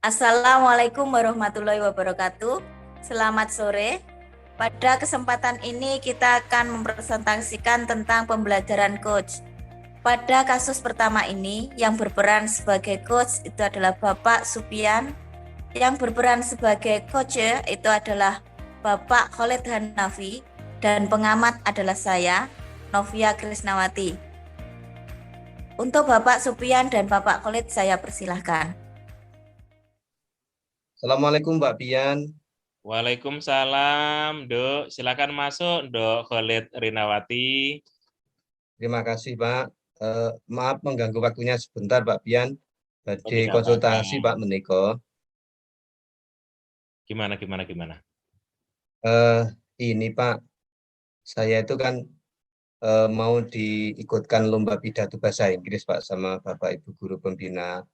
Assalamualaikum warahmatullahi wabarakatuh. Selamat sore. Pada kesempatan ini kita akan mempresentasikan tentang pembelajaran coach. Pada kasus pertama ini, yang berperan sebagai coach itu adalah Bapak Supian. Yang berperan sebagai coach itu adalah Bapak Khalid Hanafi. Dan pengamat adalah saya, Novia Krisnawati. Untuk Bapak Supian dan Bapak Khalid saya persilahkan. Assalamualaikum Mbak Pian. Waalaikumsalam, Dok. Silakan masuk, Dok Khalid Rinawati. Terima kasih Pak. Maaf mengganggu waktunya sebentar Pak Pian. Badhe tidak konsultasi apa-apa. Pak Meniko. Gimana? Ini Pak, saya itu kan mau diikutkan lomba pidato bahasa Inggris Pak sama Bapak Ibu guru pembina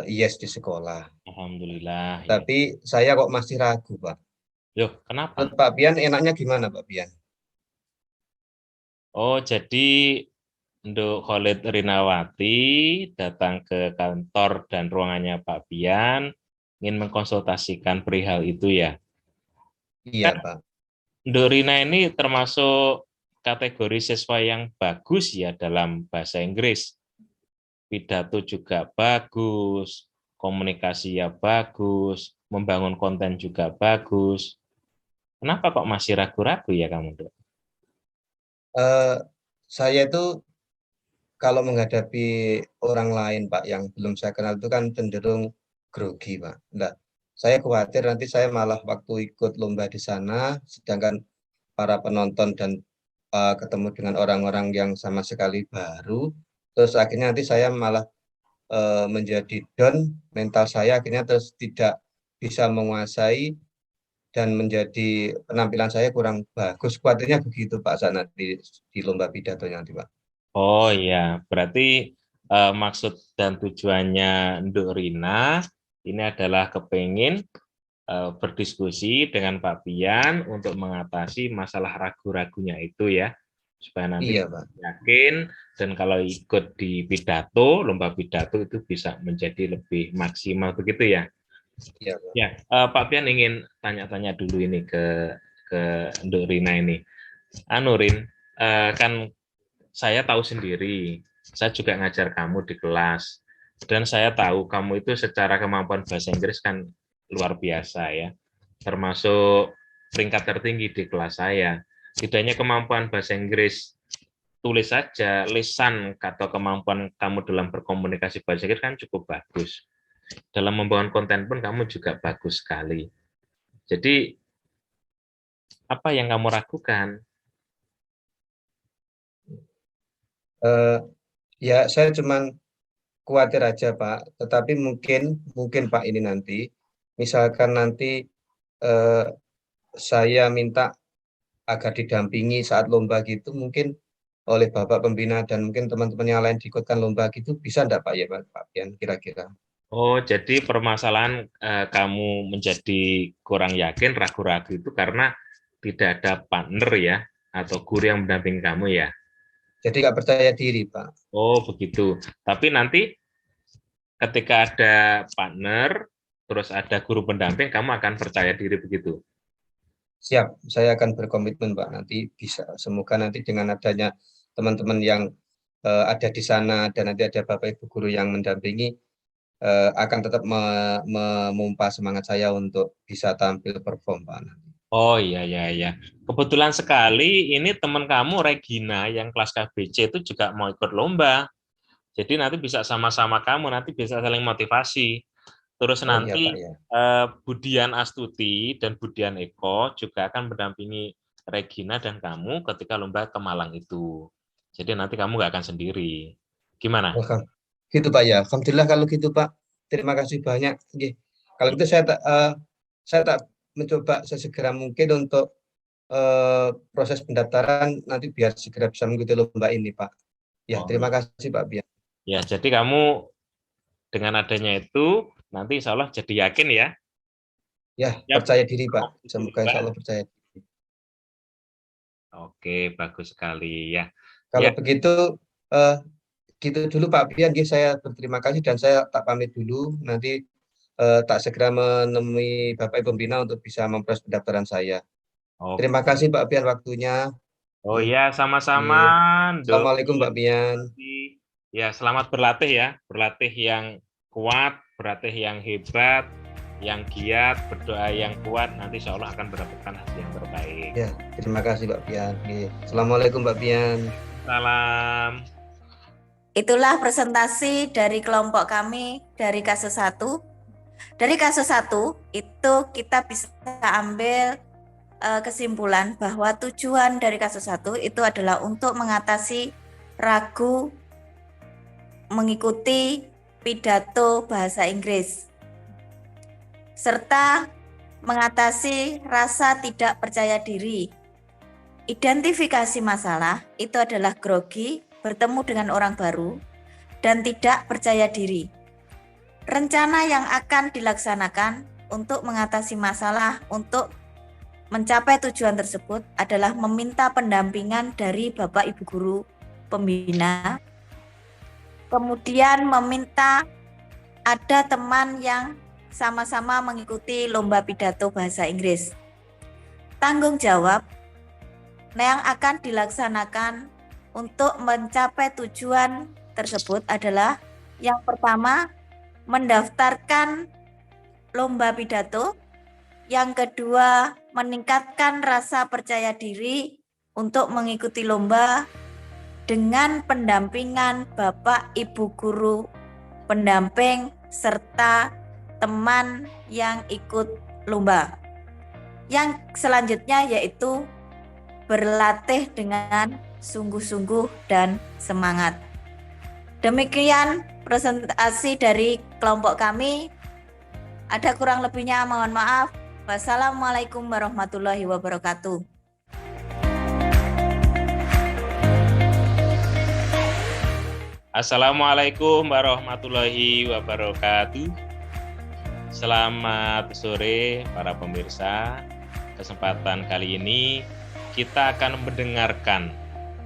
IES di sekolah. Alhamdulillah. Ya. Tapi saya kok masih ragu Pak. Loh, kenapa? Menurut Pak Pian enaknya gimana Pak Pian? Oh, jadi Dok Khalid Rinawati datang ke kantor dan ruangannya Pak Pian ingin mengkonsultasikan perihal itu ya. Iya Kan Pak. Dok Rina ini termasuk kategori siswa yang bagus ya dalam bahasa Inggris. Pidato juga bagus, komunikasi ya bagus, membangun konten juga bagus. Kenapa kok masih ragu-ragu ya kamu, Dok? Saya itu kalau menghadapi orang lain Pak yang belum saya kenal itu kan cenderung grogi Pak. Nah, saya khawatir nanti saya malah waktu ikut lomba di sana, sedangkan para penonton dan ketemu dengan orang-orang yang sama sekali baru, terus akhirnya nanti saya malah menjadi down, mental saya akhirnya terus tidak bisa menguasai dan menjadi penampilan saya kurang bagus. Khawatirnya begitu Pak saat nanti di lomba pidatonya nanti Pak. Oh iya, berarti maksud dan tujuannya Nduk Rina ini adalah kepingin berdiskusi dengan Pak Pian untuk mengatasi masalah ragu-ragunya itu ya, supaya nanti Iya Pak. yakin dan kalau ikut di pidato, lomba pidato itu bisa menjadi lebih maksimal begitu ya. Iya Pak. Ya, Pak Pian ingin tanya-tanya dulu ini ke Nduk Rina ini. Rin, kan saya tahu sendiri, saya juga ngajar kamu di kelas, dan saya tahu kamu itu secara kemampuan bahasa Inggris kan luar biasa ya, termasuk peringkat tertinggi di kelas saya. Tidak hanya kemampuan bahasa Inggris tulis saja, lisan atau kemampuan kamu dalam berkomunikasi bahasa Inggris kan cukup bagus. Dalam membangun konten pun kamu juga bagus sekali. Jadi, apa yang kamu ragukan? Ya, saya cuman khawatir aja Pak, tetapi mungkin Pak ini nanti, misalkan nanti eh, saya minta agar didampingi saat lomba gitu, mungkin oleh Bapak Pembina dan mungkin teman-teman yang lain diikutkan lomba gitu, bisa enggak Pak ya Pak Pian kira-kira? Oh, jadi permasalahan kamu menjadi kurang yakin, ragu-ragu itu karena tidak ada partner ya, atau guru yang mendampingi kamu ya? Jadi nggak percaya diri Pak. Oh, begitu. Tapi nanti ketika ada partner, terus ada guru pendamping, kamu akan percaya diri begitu? Siap, saya akan berkomitmen Pak, nanti bisa. Semoga nanti dengan adanya teman-teman yang ada di sana dan nanti ada Bapak Ibu guru yang mendampingi, akan tetap memompa semangat saya untuk bisa tampil perform Pak. Oh iya, iya, iya. Kebetulan sekali ini teman kamu Regina yang kelas KBC itu juga mau ikut lomba. Jadi nanti bisa sama-sama kamu, nanti bisa saling motivasi. Terus Oh iya Pak nanti ya. Budian Astuti dan Budian Eko juga akan mendampingi Regina dan kamu ketika lomba ke Malang itu. Jadi nanti kamu nggak akan sendiri. Gimana? Oh, gitu Pak ya. Alhamdulillah kalau gitu Pak. Terima kasih banyak. Nggih. Kalau gitu saya tak mencoba sesegera mungkin untuk proses pendaftaran nanti biar segera bisa mengikuti lomba ini Pak. Ya, Oh terima iya. kasih Pak Bian. Ya, jadi kamu dengan adanya itu nanti insya Allah jadi yakin ya. Ya, Ya, percaya diri Pak. itu Semoga insya lomba. Allah percaya diri. Oke, bagus sekali ya. Kalau Ya, begitu gitu dulu Pak Bian, nggih, saya berterima kasih dan saya tak pamit dulu. Nanti tak segera menemui Bapak Ibu pembina untuk bisa memproses pendaftaran saya. Terima Oke. kasih Mbak Pian waktunya. Oh ya, sama-sama, Oke. Dok. Assalamualaikum Mbak Pian. Ya, selamat berlatih ya. Berlatih yang kuat, berlatih yang hebat, yang giat, berdoa yang kuat. Nanti insya Allah akan mendapatkan hasil yang terbaik. Ya, terima kasih Mbak Pian. Oke. Assalamualaikum Mbak Pian. Salam. Itulah presentasi dari kelompok kami dari kasus 1. Dari kasus 1 itu kita bisa ambil kesimpulan bahwa tujuan dari kasus 1 itu adalah untuk mengatasi ragu mengikuti pidato bahasa Inggris serta mengatasi rasa tidak percaya diri. Identifikasi masalah itu adalah grogi, bertemu dengan orang baru, dan tidak percaya diri. Rencana yang akan dilaksanakan untuk mengatasi masalah untuk mencapai tujuan tersebut adalah meminta pendampingan dari Bapak Ibu Guru Pembina, kemudian meminta ada teman yang sama-sama mengikuti lomba pidato bahasa Inggris. Tanggung jawab yang akan dilaksanakan untuk mencapai tujuan tersebut adalah yang pertama, mendaftarkan lomba pidato, yang kedua, meningkatkan rasa percaya diri untuk mengikuti lomba dengan pendampingan Bapak Ibu Guru pendamping serta teman yang ikut lomba. Yang selanjutnya yaitu berlatih dengan sungguh-sungguh dan semangat. Demikian presentasi dari kelompok kami. Ada kurang lebihnya mohon maaf. Wassalamualaikum warahmatullahi wabarakatuh. Assalamualaikum warahmatullahi wabarakatuh. Selamat sore para pemirsa. Kesempatan kali ini kita akan mendengarkan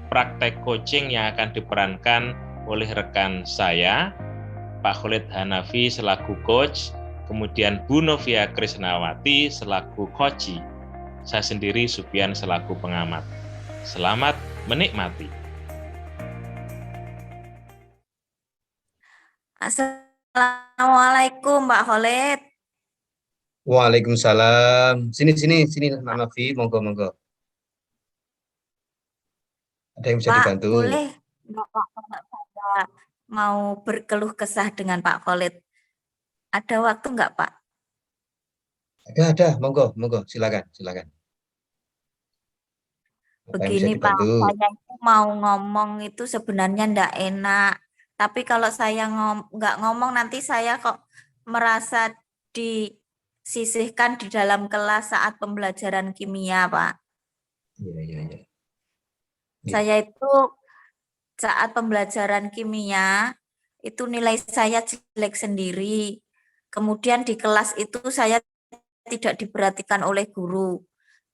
praktek coaching yang akan diperankan oleh rekan saya, Pak Khalid Hanafi selaku coach, kemudian Bu Novia Krisnawati selaku coachee, saya sendiri Supian selaku pengamat. Selamat menikmati. Assalamualaikum Mbak Khalid. Waalaikumsalam. Sini Mbak Novi, monggo. Ada yang bisa Pak, dibantu? boleh nggak Pak kalau saya mau berkeluh kesah dengan Pak Khalid? Ada waktu nggak Pak? Ada, monggo, silakan. Apa yang bisa Begini Pak, dibantu? saya itu mau ngomong itu sebenarnya nggak enak. Tapi kalau saya nggak ngomong nanti saya kok merasa disisihkan di dalam kelas saat pembelajaran kimia Pak. Iya. Saya itu saat pembelajaran kimia itu nilai saya jelek sendiri. Kemudian di kelas itu saya tidak diperhatikan oleh guru.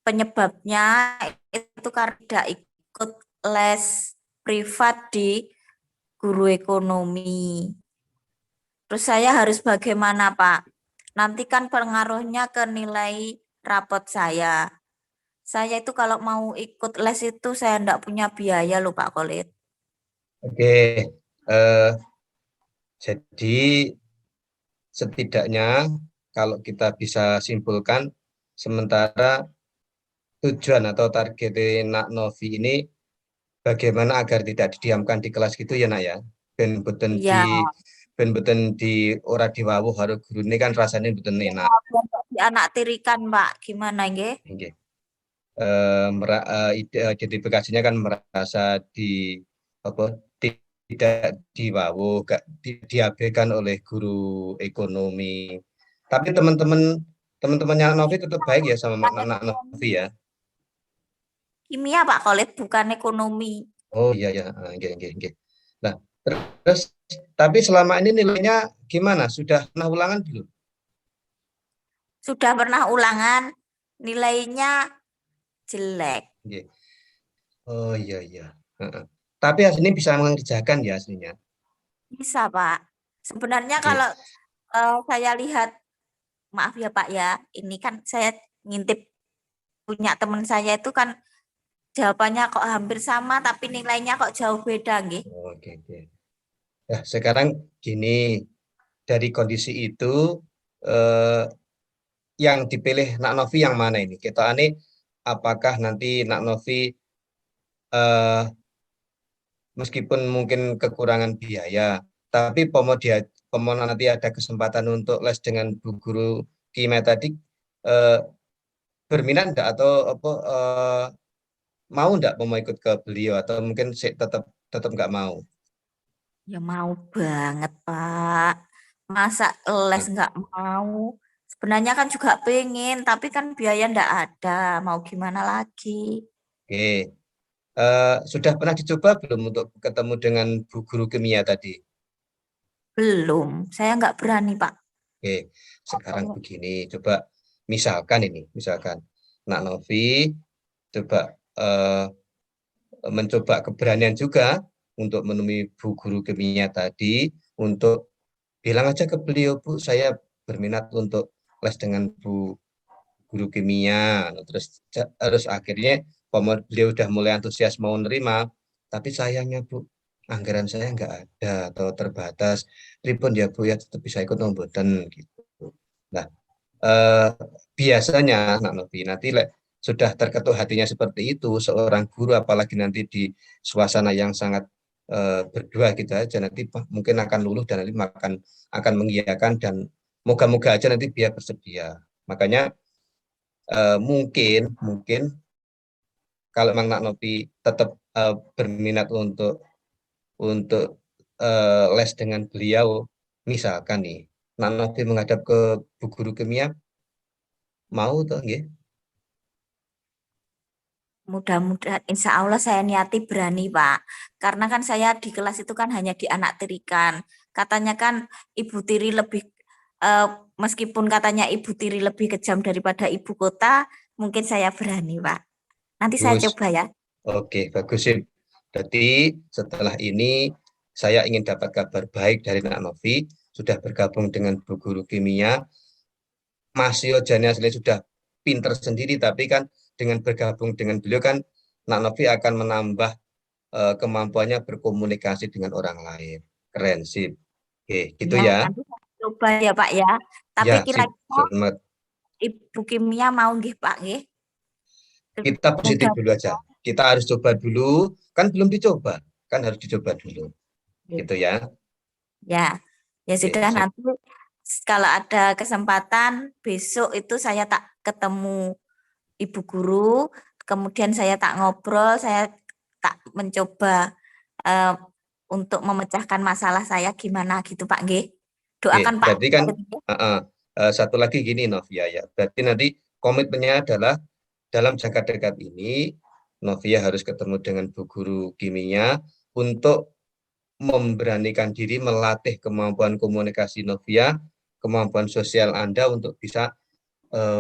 Penyebabnya itu karena tidak ikut les privat di guru ekonomi. Terus saya harus bagaimana Pak? Nanti kan pengaruhnya ke nilai rapot saya. Saya itu kalau mau ikut les itu saya enggak punya biaya loh Pak Khalid. Oke, jadi setidaknya kalau kita bisa simpulkan, sementara tujuan atau target Nak Novi ini bagaimana agar tidak didiamkan di kelas gitu ya Nak ya. Ben Iya. beten di ora diwawuh karo guru ini kan rasanya beten enak. Di anak tirikan Mbak, gimana nggih? Nggih. Identifikasinya kan merasa tidak diwawu, gak diabaikan oleh guru ekonomi. Tapi teman-temannya Novi tetap baik ya sama anak Novi ya. Kimia Pak Khalid, bukan ekonomi. Oh iya, nggih. Nah, terus tapi selama ini nilainya gimana? Sudah pernah ulangan belum? Sudah pernah ulangan, nilainya jelek. Nggih. Oh iya. Tapi aslinya bisa mengerjakan ya aslinya. Bisa Pak. Sebenarnya Oke. kalau saya lihat maaf ya Pak ya, ini kan saya ngintip punya teman saya itu kan jawabannya kok hampir sama tapi nilainya kok jauh beda nggih. Oke, oke. Nah, sekarang gini, dari kondisi itu eh, yang dipilih Nak Novi yang mana ini? Kita aneh, apakah nanti Nak Novi eh, meskipun mungkin kekurangan biaya, tapi pomo nanti ada kesempatan untuk les dengan Bu Guru Kimia tadi, eh, berminat enggak atau apa mau enggak mau ikut ke beliau atau mungkin tetap tetap enggak mau. Ya mau banget Pak. Masa les Nah, nggak mau? Sebenarnya kan juga pengen, tapi kan biaya ndak ada. Mau gimana lagi? oke. Sudah pernah dicoba belum untuk ketemu dengan Bu Guru Kimia tadi? Belum. Saya nggak berani Pak. Oke, sekarang begini, coba misalkan Nak Novi coba eh, mencoba keberanian juga untuk menemui Bu Guru Kimia tadi untuk bilang aja ke beliau, Bu, saya berminat untuk les dengan Bu Guru Kimia. Nah, terus akhirnya beliau udah mulai antusias mau nerima, tapi sayangnya Bu, anggaran saya nggak ada atau terbatas. Pripun ya Bu ya tetap bisa ikut nomboten gitu. Nah, eh, biasanya Nak Novi nanti sudah terketuk hatinya seperti itu seorang guru apalagi nanti di suasana yang sangat berdua gitu aja nanti mungkin akan luluh dan nanti akan mengiyakan dan moga-moga aja nanti biar bersedia. Makanya mungkin kalau Mang Nak Novi tetap berminat untuk les dengan beliau, misalkan nih Nak Novi menghadap ke Bu Guru Kimia, mau tuh nggih? Mudah-mudahan insya Allah saya niati berani Pak. Karena kan saya di kelas itu kan hanya di anak tirikan. Katanya kan Ibu Tiri lebih, eh, meskipun katanya Ibu Tiri lebih kejam daripada ibu kota, mungkin saya berani Pak. Nanti saya Bagus. coba ya. Oke, bagus sih. Berarti setelah ini saya ingin dapat kabar baik dari Nak Novi, sudah bergabung dengan Bu Guru Kimia. Mas Yojani asli sudah pinter sendiri, tapi kan dengan bergabung dengan beliau kan Nak Novi akan menambah kemampuannya berkomunikasi dengan orang lain. Keren sih. Oke, gitu Ya, ya. nanti saya coba ya Pak ya. Tapi Ya, sip. kira-kira Selamat. Ibu Kimia mau nggih Pak nggih? Kita positif Mudah. dulu aja. Kita harus coba dulu, kan belum dicoba. Kan harus dicoba dulu. Gitu ya. Ya, ya Oke, sudah sip. nanti kalau ada kesempatan besok itu saya tak ketemu Ibu Guru, kemudian saya tak ngobrol, saya tak mencoba eh, untuk memecahkan masalah saya gimana gitu Pak Nggih. Oke, Doakan Pak. berarti kan satu lagi gini Novia ya. Berarti nanti komitmennya adalah dalam jangka dekat ini Novia harus ketemu dengan Bu Guru Kimia untuk memberanikan diri melatih kemampuan komunikasi Novia, kemampuan sosial Anda untuk bisa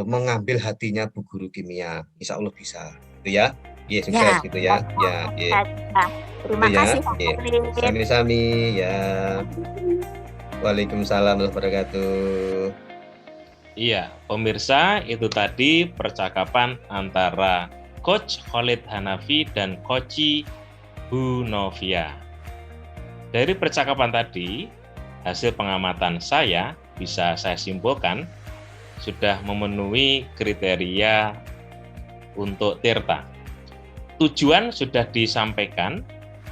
mengambil hatinya Bu Guru Kimia. Insya Allah bisa. Gitu ya. Ya, sukses Ya, gitu ya. Ya, ya. terima Gitu ya. kasih Pak Ya. Nuril. Sami-sami ya. Waalaikumsalam warahmatullahi wabarakatuh. Iya, pemirsa, itu tadi percakapan antara Coach Khalid Hanafi dan Coach Bu Novia. Dari percakapan tadi, hasil pengamatan saya bisa saya simpulkan sudah memenuhi kriteria untuk Tirta. Tujuan sudah disampaikan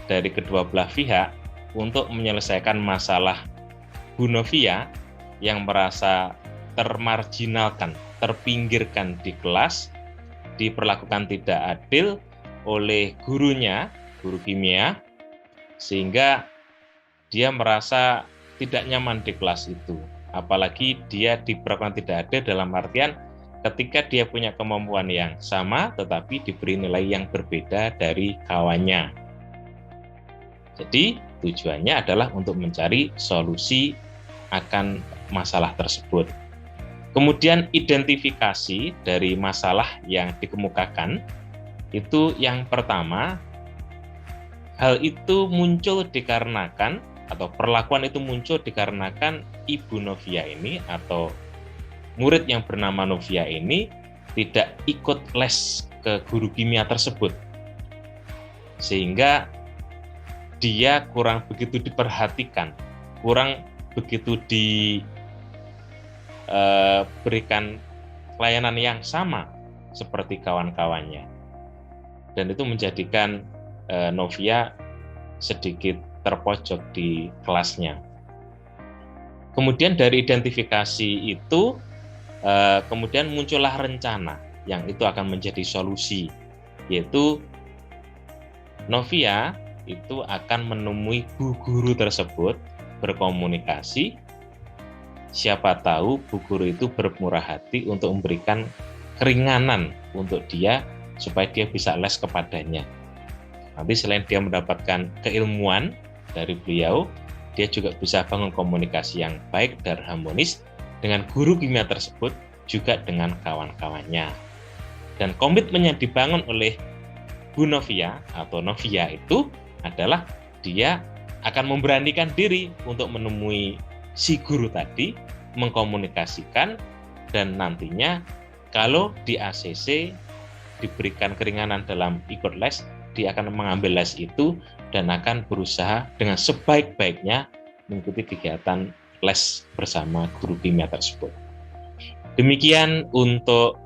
dari kedua belah pihak untuk menyelesaikan masalah Bu Novia yang merasa termarginalkan, terpinggirkan di kelas, diperlakukan tidak adil oleh gurunya, guru kimia, sehingga dia merasa tidak nyaman di kelas itu. Apalagi dia diperlakukan tidak adil dalam artian ketika dia punya kemampuan yang sama tetapi diberi nilai yang berbeda dari kawannya. Jadi tujuannya adalah untuk mencari solusi akan masalah tersebut. Kemudian identifikasi dari masalah yang dikemukakan, itu yang pertama, hal itu muncul dikarenakan, atau perlakuan itu muncul dikarenakan Ibu Novia ini, atau murid yang bernama Novia ini tidak ikut les ke guru kimia tersebut, sehingga dia kurang begitu diperhatikan, kurang begitu diberikan pelayanan yang sama seperti kawan-kawannya, dan itu menjadikan Novia sedikit terpojok di kelasnya. Kemudian dari identifikasi itu, kemudian muncullah rencana yang itu akan menjadi solusi, yaitu Novia itu akan menemui bu guru tersebut, berkomunikasi. Siapa tahu bu guru itu bermurah hati untuk memberikan keringanan untuk dia supaya dia bisa les kepadanya. Nanti selain dia mendapatkan keilmuan dari beliau, dia juga bisa bangun komunikasi yang baik dan harmonis dengan guru kimia tersebut, juga dengan kawan-kawannya. Dan komitmen yang dibangun oleh Bu Novia atau Novia itu adalah dia akan memberanikan diri untuk menemui si guru tadi, mengkomunikasikan, dan nantinya kalau di ACC diberikan keringanan dalam ikut les, dia akan mengambil les itu dan akan berusaha dengan sebaik-baiknya mengikuti kegiatan les bersama guru kimia tersebut. Demikian untuk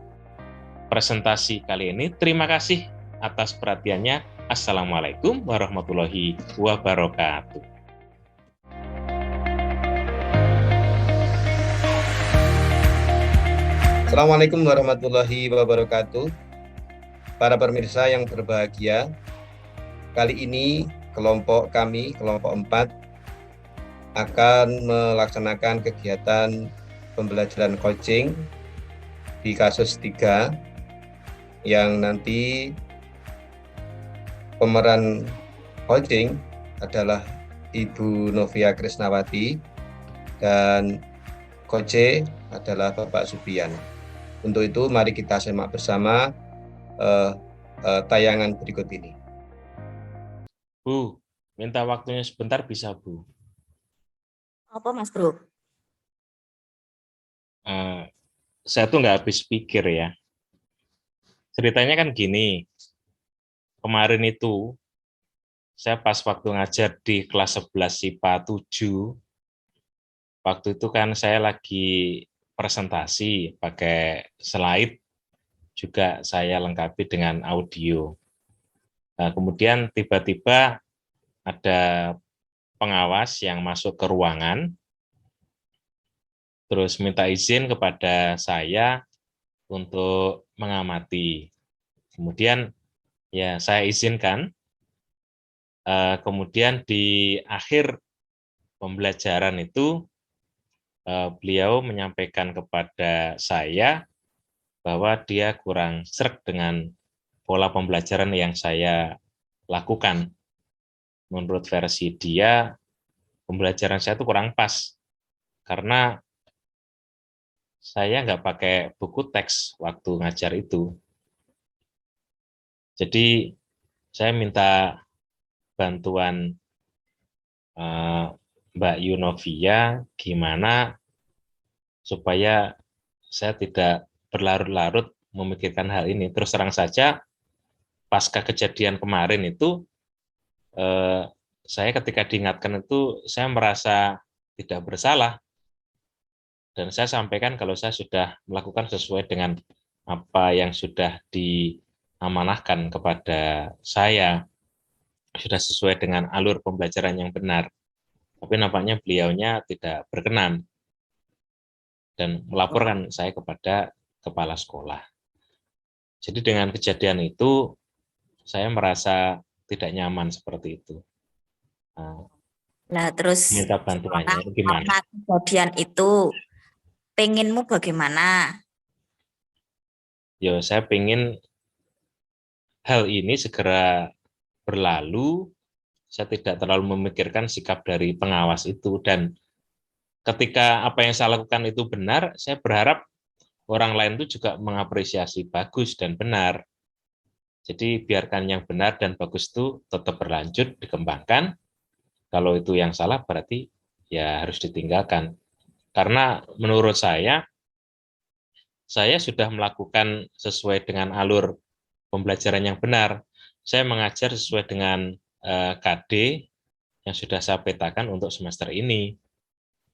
presentasi kali ini. Terima kasih atas perhatiannya. Assalamualaikum warahmatullahi wabarakatuh. Assalamualaikum warahmatullahi wabarakatuh. Para pemirsa yang berbahagia, kali ini kelompok kami, kelompok 4, akan melaksanakan kegiatan pembelajaran coaching di kasus 3, yang nanti pemeran coaching adalah Ibu Novia Krisnawati dan coach adalah Bapak Subian. Untuk itu mari kita simak bersama tayangan berikut ini. Bu, minta waktunya sebentar bisa, Bu? Apa Mas Bro? Saya tuh nggak habis pikir ya. Ceritanya kan gini, kemarin itu saya pas waktu ngajar di kelas 11 SIPA 7, waktu itu kan saya lagi presentasi pakai slide, juga saya lengkapi dengan audio. Nah, kemudian tiba-tiba ada pengawas yang masuk ke ruangan, terus minta izin kepada saya untuk mengamati. Kemudian ya saya izinkan. Kemudian di akhir pembelajaran itu beliau menyampaikan kepada saya bahwa dia kurang sreg dengan pola pembelajaran yang saya lakukan. Menurut versi dia, pembelajaran saya itu kurang pas karena saya nggak pakai buku teks waktu ngajar itu. Jadi saya minta bantuan Mbak Yunovia gimana supaya saya tidak berlarut-larut memikirkan hal ini. Terus terang saja, pasca kejadian kemarin itu, saya ketika diingatkan itu, saya merasa tidak bersalah. Dan saya sampaikan kalau saya sudah melakukan sesuai dengan apa yang sudah diamanahkan kepada saya, sudah sesuai dengan alur pembelajaran yang benar. Tapi nampaknya beliaunya tidak berkenan dan melaporkan saya kepada kepala sekolah. Jadi dengan kejadian itu, saya merasa tidak nyaman seperti itu. Nah, terus Minta bantuannya gimana? Kejadian itu, pengenmu bagaimana? Ya, saya pengen hal ini segera berlalu, saya tidak terlalu memikirkan sikap dari pengawas itu, dan ketika apa yang saya lakukan itu benar, saya berharap orang lain itu juga mengapresiasi bagus dan benar. Jadi biarkan yang benar dan bagus itu tetap berlanjut, dikembangkan. Kalau itu yang salah berarti ya harus ditinggalkan. Karena menurut saya saya sudah melakukan sesuai dengan alur pembelajaran yang benar. Saya mengajar sesuai dengan KD yang sudah saya petakan untuk semester ini.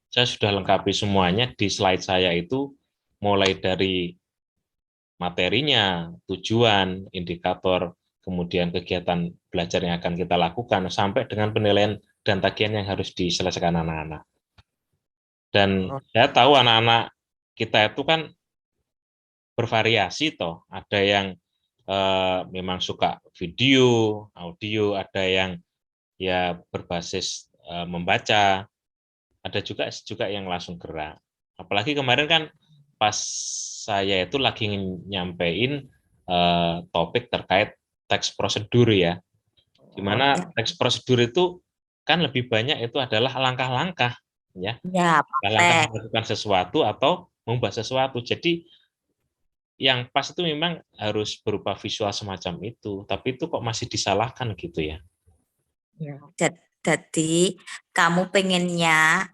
Saya sudah lengkapi semuanya di slide saya itu, mulai dari materinya, tujuan, indikator, kemudian kegiatan belajar yang akan kita lakukan, sampai dengan penilaian dan tagihan yang harus diselesaikan anak-anak. Dan saya tahu anak-anak kita itu kan bervariasi toh, ada yang memang suka video, audio, ada yang ya berbasis membaca, ada juga yang langsung gerak. Apalagi kemarin kan pas saya itu lagi nyampein topik terkait teks prosedur ya, di mana teks prosedur itu kan lebih banyak itu adalah langkah-langkah ya, Ya, langkah praktek. melakukan sesuatu atau mengubah sesuatu. Jadi yang pas itu memang harus berupa visual semacam itu, tapi itu kok masih disalahkan gitu ya. Jadi kamu pengennya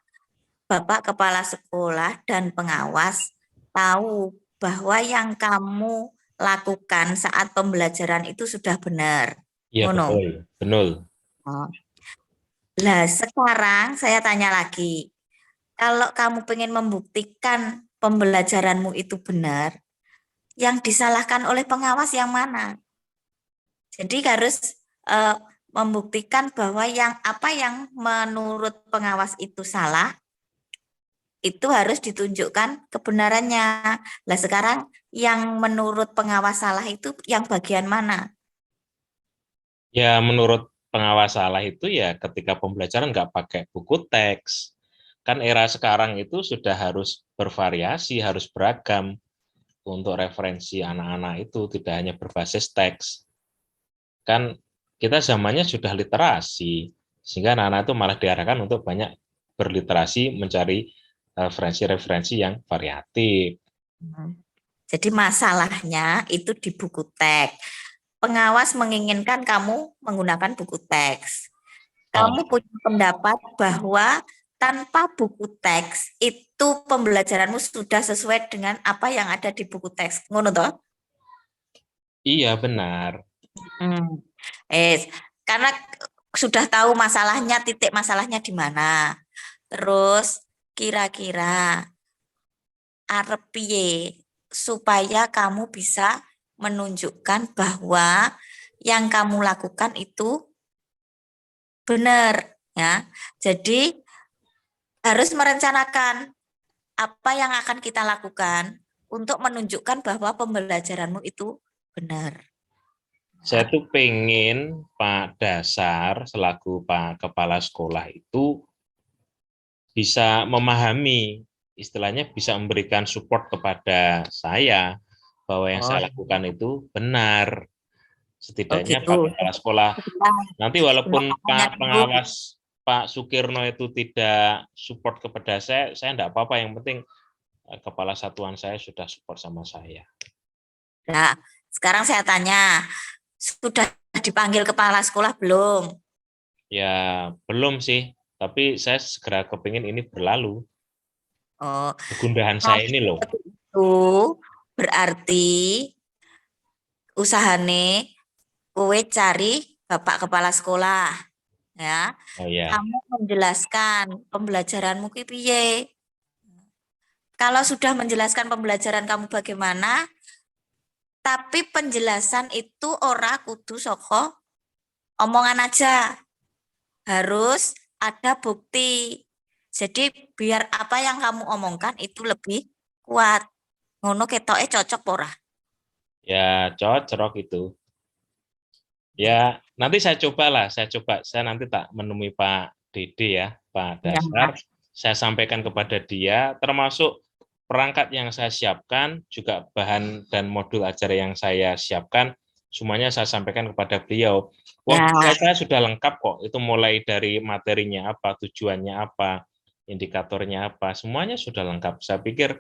Bapak Kepala Sekolah dan pengawas tahu bahwa yang kamu lakukan saat pembelajaran itu sudah benar. Iya Ngono. betul, betul. Oh. Lah sekarang saya tanya lagi, kalau kamu pengen membuktikan pembelajaranmu itu benar, yang disalahkan oleh pengawas yang mana? Jadi harus membuktikan bahwa apa yang menurut pengawas itu salah, itu harus ditunjukkan kebenarannya. Lah sekarang yang menurut pengawas salah itu yang bagian mana? Ya menurut pengawas salah itu ya ketika pembelajaran nggak pakai buku teks. Kan era sekarang itu sudah harus bervariasi, harus beragam untuk referensi anak-anak itu, tidak hanya berbasis teks. Kan kita zamannya sudah literasi, sehingga anak-anak itu malah diarahkan untuk banyak berliterasi, mencari referensi-referensi yang variatif. Jadi masalahnya itu di buku teks. Pengawas menginginkan kamu menggunakan buku teks. Kamu punya pendapat bahwa tanpa buku teks itu pembelajaranmu sudah sesuai dengan apa yang ada di buku teks. Ngono toh? Iya benar. Karena sudah tahu masalahnya, titik masalahnya di mana. Terus kira-kira arep piye supaya kamu bisa menunjukkan bahwa yang kamu lakukan itu benar ya. Jadi harus merencanakan apa yang akan kita lakukan untuk menunjukkan bahwa pembelajaranmu itu benar. Saya tuh pengen Pak Dasar selaku Pak Kepala Sekolah itu bisa memahami, istilahnya bisa memberikan support kepada saya bahwa yang saya lakukan itu benar. Setidaknya gitu. Pak Kepala Sekolah, nanti walaupun Pak Pengawas Pak Sukirno itu tidak support kepada saya enggak apa-apa, yang penting Kepala Satuan saya sudah support sama saya. Nah, sekarang saya tanya, sudah dipanggil kepala sekolah belum? Ya, belum sih, tapi saya segera kepingin ini berlalu. Oh, kegundahan saya ini loh. Itu berarti usahane kowe cari Bapak Kepala Sekolah ya. Oh ya. Kamu menjelaskan pembelajaranmu ki piye. Kalau sudah menjelaskan pembelajaran kamu bagaimana, tapi penjelasan itu ora kudu saka omongan aja. Harus ada bukti. Jadi biar apa yang kamu omongkan itu lebih kuat. Ngono ketoke cocok ora? Ya, cocok itu. Ya, nanti saya coba. Saya nanti tak menemui Pak Dede ya, Pak Dasar. Saya sampaikan kepada dia, termasuk perangkat yang saya siapkan, juga bahan dan modul ajar yang saya siapkan, semuanya saya sampaikan kepada beliau. Saya sudah lengkap kok, itu mulai dari materinya apa, tujuannya apa, indikatornya apa, semuanya sudah lengkap. Saya pikir,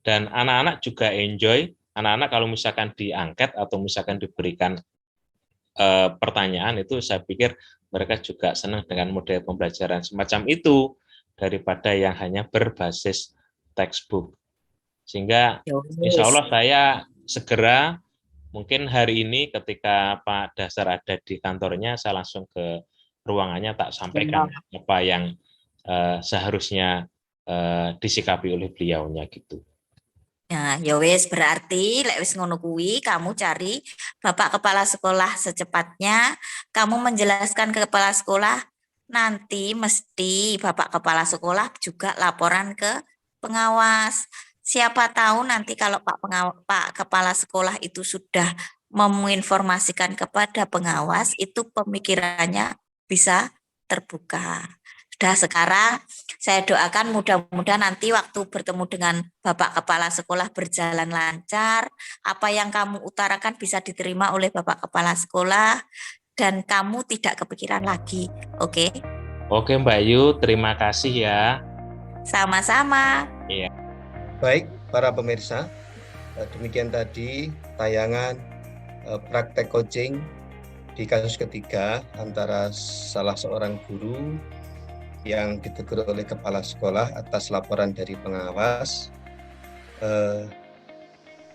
dan anak-anak juga enjoy, anak-anak kalau misalkan diangket atau misalkan diberikan pertanyaan itu, saya pikir mereka juga senang dengan model pembelajaran semacam itu daripada yang hanya berbasis textbook. Sehingga Ya insya wis. Allah saya segera, mungkin hari ini ketika Pak Dasar ada di kantornya, saya langsung ke ruangannya tak sampaikan apa yang seharusnya disikapi oleh beliaunya gitu. Nah, ya wis berarti lek wis ngono kuwi kamu cari Bapak Kepala Sekolah secepatnya, kamu menjelaskan ke kepala sekolah, nanti mesti Bapak Kepala Sekolah juga laporan ke pengawas. Siapa tahu nanti kalau Pak Kepala Sekolah itu sudah menginformasikan kepada pengawas, itu pemikirannya bisa terbuka. Sudah sekarang saya doakan mudah-mudahan nanti waktu bertemu dengan Bapak Kepala Sekolah berjalan lancar, apa yang kamu utarakan bisa diterima oleh Bapak Kepala Sekolah, dan kamu tidak kepikiran lagi. Oke? Oke Mbak Yu, terima kasih ya. Sama-sama. Baik, para pemirsa, demikian tadi tayangan praktek coaching di kasus ketiga antara salah seorang guru yang ditegur oleh kepala sekolah atas laporan dari pengawas.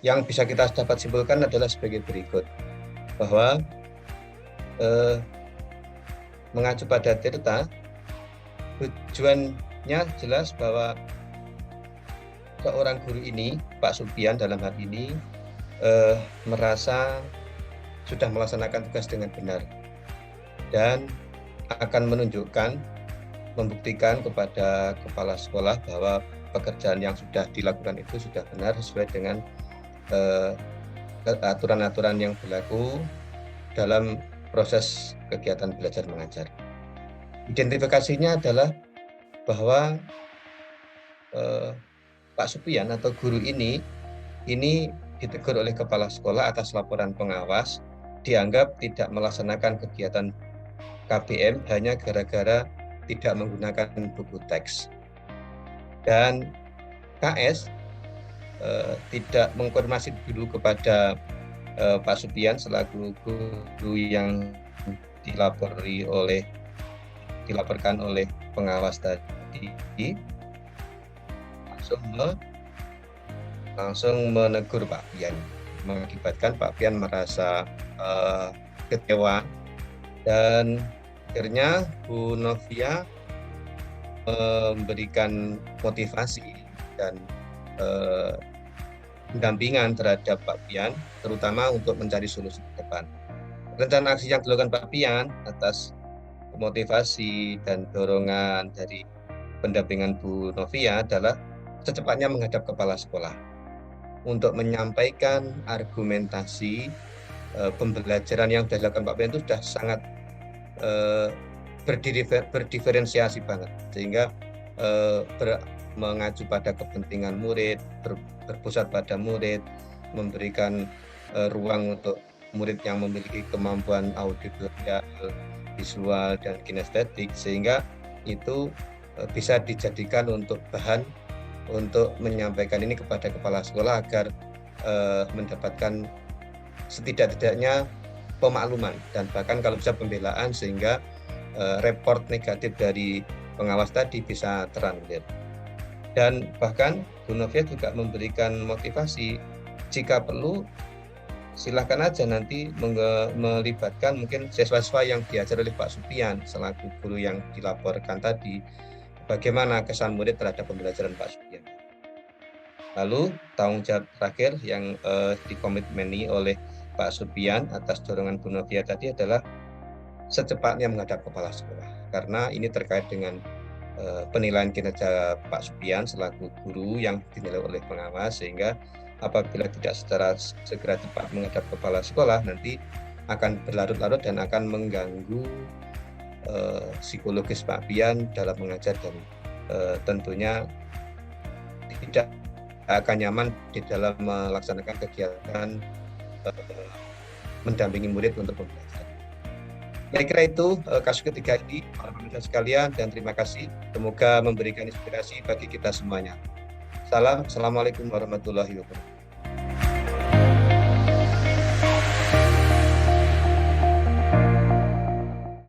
Yang bisa kita dapat simpulkan adalah sebagai berikut, bahwa mengacu pada Tirta, tujuannya jelas bahwa seorang guru ini, Pak Supian dalam hal ini, merasa sudah melaksanakan tugas dengan benar dan akan membuktikan kepada kepala sekolah bahwa pekerjaan yang sudah dilakukan itu sudah benar sesuai dengan aturan-aturan yang berlaku dalam proses kegiatan belajar mengajar. Identifikasinya adalah bahwa Pak Supian atau guru ini ditegur oleh kepala sekolah atas laporan pengawas, dianggap tidak melaksanakan kegiatan KBM hanya gara-gara tidak menggunakan buku teks. Dan KS tidak mengkonfirmasi dulu kepada Pak Supian selaku guru yang dilaporkan oleh pengawas tadi, langsung menegur Pak Pian, mengakibatkan Pak Pian merasa kecewa, dan akhirnya Bu Novia memberikan motivasi dan pendampingan terhadap Pak Pian, terutama untuk mencari solusi ke depan. Rencana aksi yang dilakukan Pak Pian atas motivasi dan dorongan dari pendampingan Bu Novia adalah secepatnya menghadap kepala sekolah untuk menyampaikan argumentasi pembelajaran yang sudah dilakukan Pak Pian itu sudah sangat berdiferensiasi banget, sehingga mengacu pada kepentingan murid, berpusat pada murid, memberikan ruang untuk murid yang memiliki kemampuan auditorial, visual, dan kinestetik, sehingga itu bisa dijadikan untuk bahan untuk menyampaikan ini kepada kepala sekolah agar mendapatkan setidak-tidaknya pemakluman dan bahkan kalau bisa pembelaan, sehingga report negatif dari pengawas tadi bisa teranulir. Dan bahkan Bu Novia juga memberikan motivasi, jika perlu silahkan aja nanti melibatkan mungkin siswa-siswa yang diajar oleh Pak Supian selaku guru yang dilaporkan tadi, bagaimana kesan murid terhadap pembelajaran Pak Supian. Lalu tanggung jawab terakhir yang dikomitmeni oleh Pak Supian atas dorongan Bu Novia tadi adalah secepatnya menghadap kepala sekolah, karena ini terkait dengan penilaian kinerja Pak Supian selaku guru yang dinilai oleh pengawas, sehingga apabila tidak secara segera cepat menghadap kepala sekolah nanti akan berlarut-larut dan akan mengganggu psikologis Pak Pian dalam mengajar, dan tentunya tidak akan nyaman di dalam melaksanakan kegiatan mendampingi murid untuk pembelajaran. Saya kira itu kasus ketiga ini, para pemirsa sekalian, dan terima kasih. Semoga memberikan inspirasi bagi kita semuanya. Assalamualaikum warahmatullahi wabarakatuh.